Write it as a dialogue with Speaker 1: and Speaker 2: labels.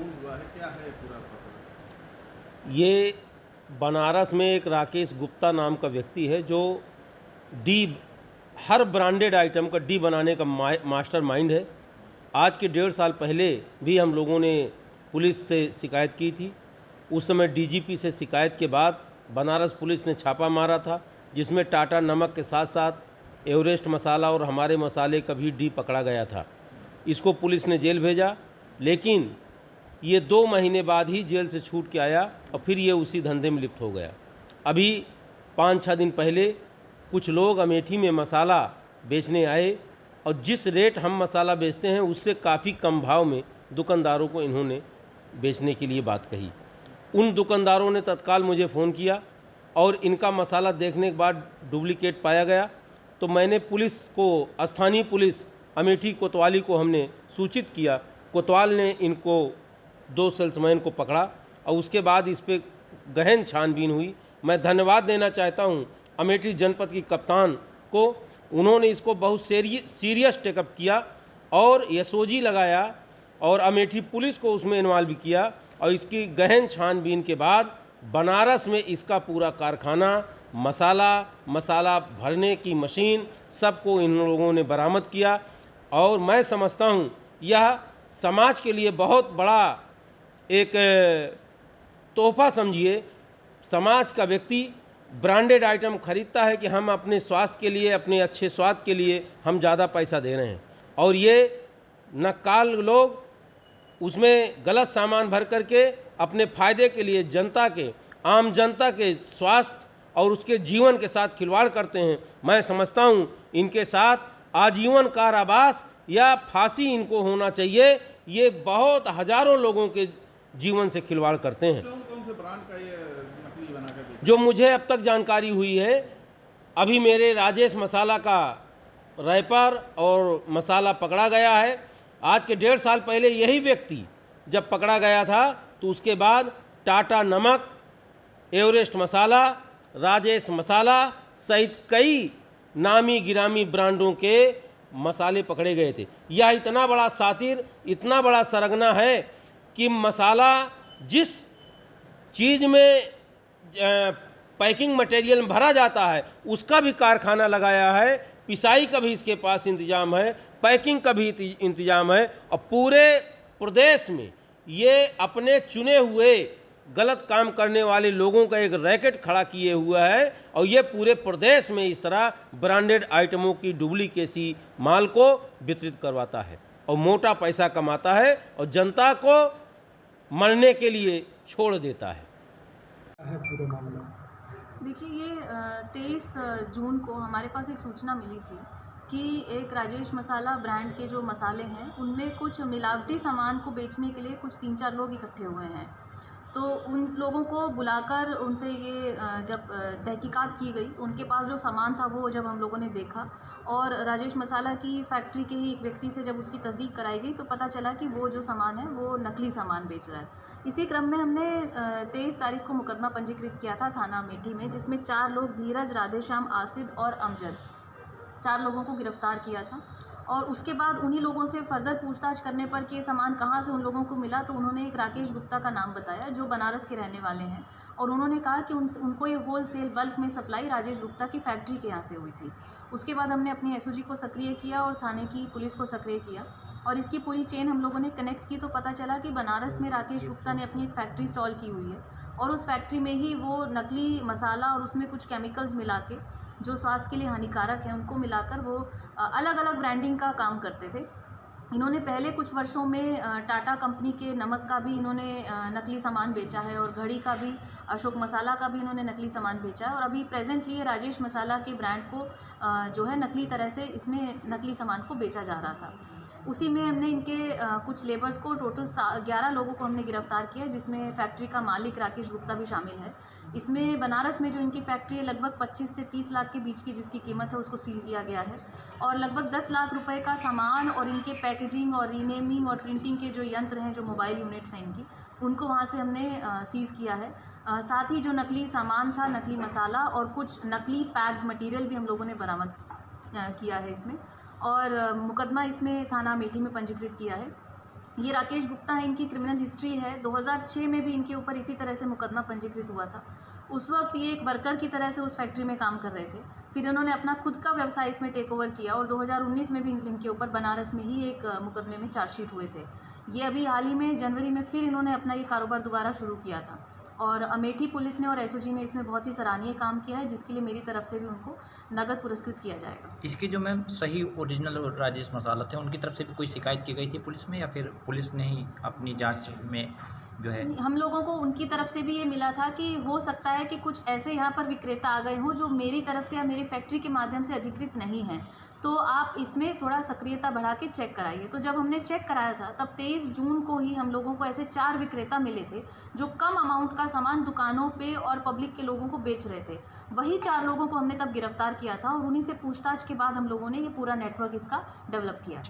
Speaker 1: कौन हुआ है, क्या है पूरा प्रकरण?
Speaker 2: ये बनारस में एक राकेश गुप्ता नाम का व्यक्ति है जो डी हर ब्रांडेड आइटम का डी बनाने का मास्टर माइंड है। आज के 1.5 साल पहले भी हम लोगों ने पुलिस से शिकायत की थी। उस समय डीजीपी से शिकायत के बाद बनारस पुलिस ने छापा मारा था, जिसमें टाटा नमक के साथ साथ एवरेस्ट मसाला और हमारे मसाले का भी डी पकड़ा गया था। इसको पुलिस ने जेल भेजा, लेकिन ये 2 महीने बाद ही जेल से छूट के आया और फिर ये उसी धंधे में लिप्त हो गया। अभी 5-6 दिन पहले कुछ लोग अमेठी में मसाला बेचने आए और जिस रेट हम मसाला बेचते हैं उससे काफ़ी कम भाव में दुकानदारों को इन्होंने बेचने के लिए बात कही। उन दुकानदारों ने तत्काल मुझे फ़ोन किया और इनका मसाला देखने के बाद डुप्लीकेट पाया गया, तो मैंने पुलिस को, स्थानीय पुलिस अमेठी कोतवाली को हमने सूचित किया। कोतवाल ने इनको 2 सेल्समैन को पकड़ा और उसके बाद इस पर गहन छानबीन हुई। मैं धन्यवाद देना चाहता हूं अमेठी जनपद की कप्तान को। उन्होंने इसको बहुत सीरियस टेकअप किया और एसओजी लगाया और अमेठी पुलिस को उसमें इन्वॉल्व किया और इसकी गहन छानबीन के बाद बनारस में इसका पूरा कारखाना, मसाला भरने की मशीन, सबको इन लोगों ने बरामद किया। और मैं समझता हूँ यह समाज के लिए बहुत बड़ा एक तोहफा समझिए। समाज का व्यक्ति ब्रांडेड आइटम खरीदता है कि हम अपने स्वास्थ्य के लिए, अपने अच्छे स्वाद के लिए हम ज़्यादा पैसा दे रहे हैं, और ये नक्काल लोग उसमें गलत सामान भर करके अपने फ़ायदे के लिए आम जनता के स्वास्थ्य और उसके जीवन के साथ खिलवाड़ करते हैं। मैं समझता हूँ इनके साथ आजीवन कारावास या फांसी इनको होना चाहिए। ये बहुत हजारों लोगों के जीवन से खिलवाड़ करते हैं।
Speaker 1: कौन कौन से ब्रांड का ये नकली बना कर बेचा?
Speaker 2: जो मुझे अब तक जानकारी हुई है, अभी मेरे राजेश मसाला का रैपर और मसाला पकड़ा गया है। आज के 1.5 साल पहले यही व्यक्ति जब पकड़ा गया था तो उसके बाद टाटा नमक, एवरेस्ट मसाला, राजेश मसाला सहित कई नामी गिरामी ब्रांडों के मसाले पकड़े गए थे। यह इतना बड़ा सातिर, इतना बड़ा सरगना है कि मसाला जिस चीज़ में पैकिंग मटेरियल भरा जाता है उसका भी कारखाना लगाया है, पिसाई का भी इसके पास इंतजाम है, पैकिंग का भी इंतजाम है। और पूरे प्रदेश में ये अपने चुने हुए गलत काम करने वाले लोगों का एक रैकेट खड़ा किए हुआ है और ये पूरे प्रदेश में इस तरह ब्रांडेड आइटमों की डुप्लीकेसी माल को वितरित करवाता है और मोटा पैसा कमाता है और जनता को मरने के लिए छोड़ देता है।
Speaker 3: पूरा मामला
Speaker 4: देखिए, ये 23 जून को हमारे पास एक सूचना मिली थी कि एक राजेश मसाला ब्रांड के जो मसाले हैं उनमें कुछ मिलावटी सामान को बेचने के लिए कुछ 3-4 लोग इकट्ठे हुए हैं। तो उन लोगों को बुलाकर उनसे ये जब तहकीकात की गई, उनके पास जो सामान था वो जब हम लोगों ने देखा और राजेश मसाला की फैक्ट्री के ही एक व्यक्ति से जब उसकी तस्दीक कराई गई तो पता चला कि वो जो सामान है वो नकली सामान बेच रहा है। इसी क्रम में हमने 23 तारीख को मुकदमा पंजीकृत किया था थाना अमेठी में, जिसमें 4 लोग धीरज, राधेश्याम, आसिद और अमजद, 4 लोगों को गिरफ्तार किया था। और उसके बाद उन्हीं लोगों से फर्दर पूछताछ करने पर कि सामान कहाँ से उन लोगों को मिला, तो उन्होंने एक राकेश गुप्ता का नाम बताया जो बनारस के रहने वाले हैं और उन्होंने कहा कि उनको ये होल सेल बल्क में सप्लाई राजेश गुप्ता की फैक्ट्री के यहाँ से हुई थी। उसके बाद हमने अपनी एसओजी को सक्रिय किया और थाने की पुलिस को सक्रिय किया और इसकी पूरी चेन हम लोगों ने कनेक्ट की, तो पता चला कि बनारस में राकेश गुप्ता ने अपनी एक फैक्ट्री इंस्टॉल की हुई है और उस फैक्ट्री में ही वो नकली मसाला और उसमें कुछ केमिकल्स मिला के जो स्वास्थ्य के लिए हानिकारक है उनको मिलाकर वो अलग अलग ब्रांडिंग का काम करते थे। इन्होंने पहले कुछ वर्षों में टाटा कंपनी के नमक का भी इन्होंने नकली सामान बेचा है और घड़ी का भी, अशोक मसाला का भी इन्होंने नकली सामान बेचा है और अभी प्रेजेंटली ये राजेश मसाला के ब्रांड को जो है नकली तरह से इसमें नकली सामान को बेचा जा रहा था। उसी में हमने इनके कुछ लेबर्स को, टोटल 11 लोगों को हमने गिरफ्तार किया, जिसमें फैक्ट्री का मालिक राकेश गुप्ता भी शामिल है। इसमें बनारस में जो इनकी फैक्ट्री है लगभग 25 से 30 लाख के बीच की जिसकी कीमत है उसको सील किया गया है और लगभग 10 लाख रुपए का सामान और इनके पैकेजिंग और रीनेमिंग और प्रिंटिंग के जो यंत्र हैं, जो मोबाइल यूनिट्स हैं इनकी, उनको वहाँ से हमने सीज़ किया है। साथ ही जो नकली सामान था, नकली मसाला और कुछ नकली पैक्ड मटेरियल भी हम लोगों ने बरामद किया है इसमें और मुकदमा इसमें थाना अमेठी में पंजीकृत किया है। ये राकेश गुप्ता है, इनकी क्रिमिनल हिस्ट्री है। 2006 में भी इनके ऊपर इसी तरह से मुकदमा पंजीकृत हुआ था। उस वक्त ये एक वर्कर की तरह से उस फैक्ट्री में काम कर रहे थे। फिर इन्होंने अपना खुद का व्यवसाय इसमें टेक ओवर किया और 2019 में भी इनके ऊपर बनारस में ही एक मुकदमे में चार्जशीट हुए थे। ये अभी हाल ही में जनवरी में फिर इन्होंने अपना ये कारोबार दोबारा शुरू किया था और अमेठी पुलिस ने और एसओजी ने इसमें बहुत ही सराहनीय काम किया है, जिसके लिए मेरी तरफ से भी उनको नगद पुरस्कृत किया जाएगा।
Speaker 5: इसके जो मैम सही ओरिजिनल राजेश मसाला थे, उनकी तरफ से भी कोई शिकायत की गई थी पुलिस में, या फिर पुलिस ने ही अपनी जांच में जो है?
Speaker 4: हम लोगों को उनकी तरफ से भी ये मिला था कि हो सकता है कि कुछ ऐसे यहाँ पर विक्रेता आ गए हों जो मेरी तरफ से या मेरी फैक्ट्री के माध्यम से अधिकृत नहीं हैं, तो आप इसमें थोड़ा सक्रियता बढ़ा के चेक कराइए। तो जब हमने चेक कराया था तब 23 जून को ही हम लोगों को ऐसे 4 विक्रेता मिले थे जो कम अमाउंट का सामान दुकानों पे और पब्लिक के लोगों को बेच रहे थे। वही 4 लोगों को हमने तब गिरफ्तार किया था और उन्हीं से पूछताछ के बाद हम लोगों ने ये पूरा नेटवर्क इसका डेवलप किया।